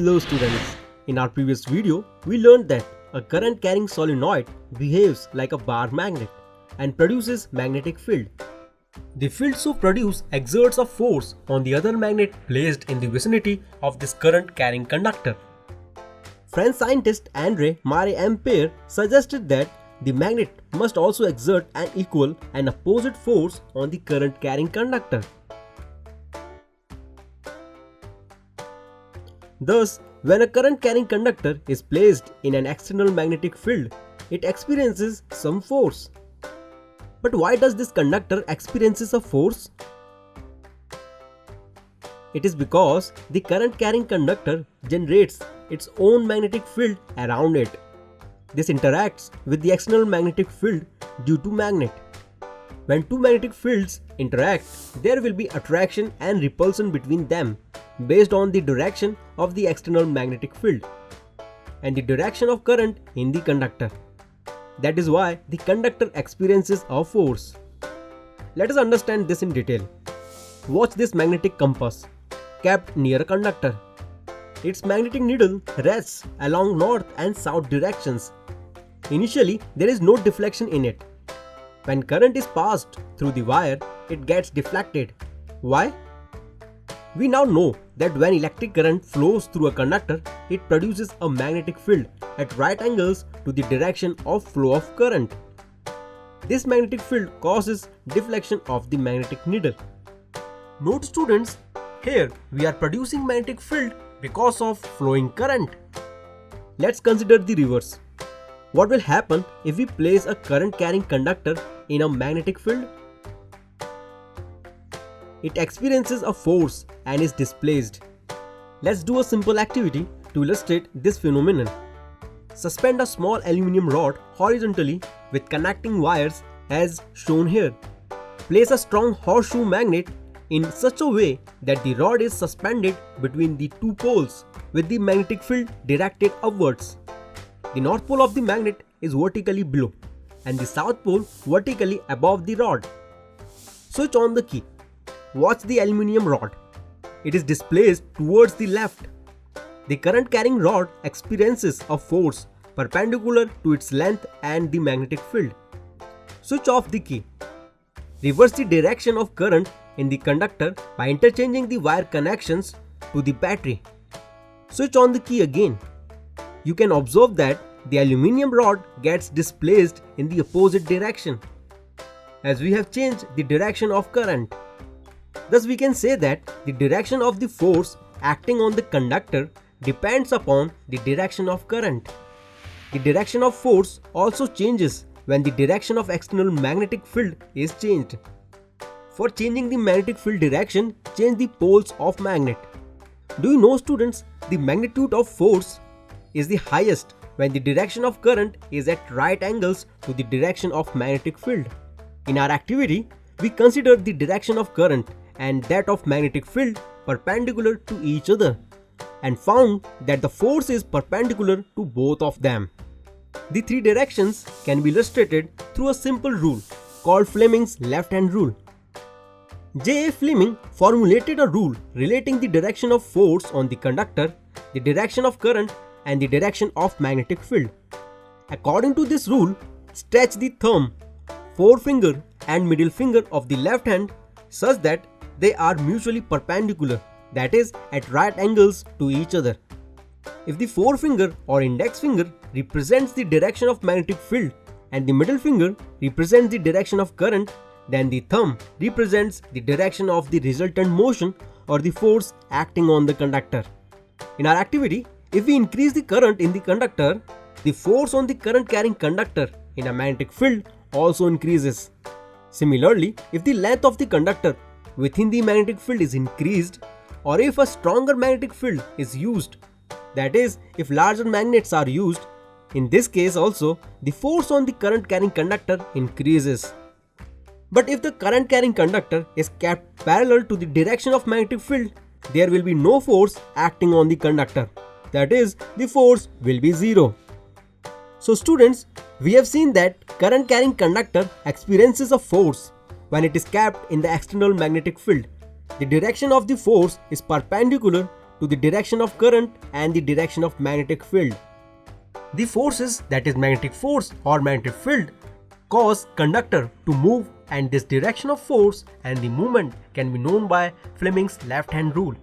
Hello students, in our previous video, we learned that a current carrying solenoid behaves like a bar magnet and produces magnetic field. The field so produced exerts a force on the other magnet placed in the vicinity of this current carrying conductor. French scientist André Marie Ampère suggested that the magnet must also exert an equal and opposite force on the current carrying conductor. Thus, when a current carrying conductor is placed in an external magnetic field, it experiences some force. But why does this conductor experiences a force? It is because the current carrying conductor generates its own magnetic field around it. This interacts with the external magnetic field due to magnet. When two magnetic fields interact, there will be attraction and repulsion between them based on the direction of the external magnetic field and the direction of current in the conductor. That is why the conductor experiences a force. Let us understand this in detail. Watch this magnetic compass kept near a conductor. Its magnetic needle rests along north and south directions. Initially, there is no deflection in it. When current is passed through the wire, it gets deflected. Why? We now know that when electric current flows through a conductor, it produces a magnetic field at right angles to the direction of flow of current. This magnetic field causes deflection of the magnetic needle. Note students, here we are producing magnetic field because of flowing current. Let's consider the reverse. What will happen if we place a current carrying conductor in a magnetic field? It experiences a force and is displaced. Let's do a simple activity to illustrate this phenomenon. Suspend a small aluminum rod horizontally with connecting wires as shown here. Place a strong horseshoe magnet in such a way that the rod is suspended between the two poles with the magnetic field directed upwards. The north pole of the magnet is vertically below and the south pole vertically above the rod. Switch on the key. Watch the aluminum rod. It is displaced towards the left. The current carrying rod experiences a force perpendicular to its length and the magnetic field. Switch off the key. Reverse the direction of current in the conductor by interchanging the wire connections to the battery. Switch on the key again. You can observe that the aluminum rod gets displaced in the opposite direction as we have changed the direction of current. Thus we can say that the direction of the force acting on the conductor depends upon the direction of current. The direction of force also changes when the direction of external magnetic field is changed. For changing the magnetic field direction, change the poles of magnet. Do you know students, the magnitude of force is the highest when the direction of current is at right angles to the direction of magnetic field. In our activity, we considered the direction of current and that of magnetic field perpendicular to each other and found that the force is perpendicular to both of them. The three directions can be illustrated through a simple rule called Fleming's left-hand rule. J. A. Fleming formulated a rule relating the direction of force on the conductor, the direction of current and the direction of magnetic field. According to this rule, stretch the thumb, forefinger and middle finger of the left hand such that they are mutually perpendicular, that is, at right angles to each other. If the forefinger or index finger represents the direction of magnetic field and the middle finger represents the direction of current, then the thumb represents the direction of the resultant motion or the force acting on the conductor. In our activity, if we increase the current in the conductor, the force on the current carrying conductor in a magnetic field also increases. Similarly, if the length of the conductor within the magnetic field is increased, or if a stronger magnetic field is used, that is, if larger magnets are used, in this case also, the force on the current carrying conductor increases. But if the current carrying conductor is kept parallel to the direction of magnetic field, there will be no force acting on the conductor. That is, the force will be zero. So students, we have seen that current carrying conductor experiences a force when it is kept in the external magnetic field. The direction of the force is perpendicular to the direction of current and the direction of magnetic field. The forces, that is magnetic force or magnetic field, cause conductor to move, and this direction of force and the movement can be known by Fleming's left hand rule.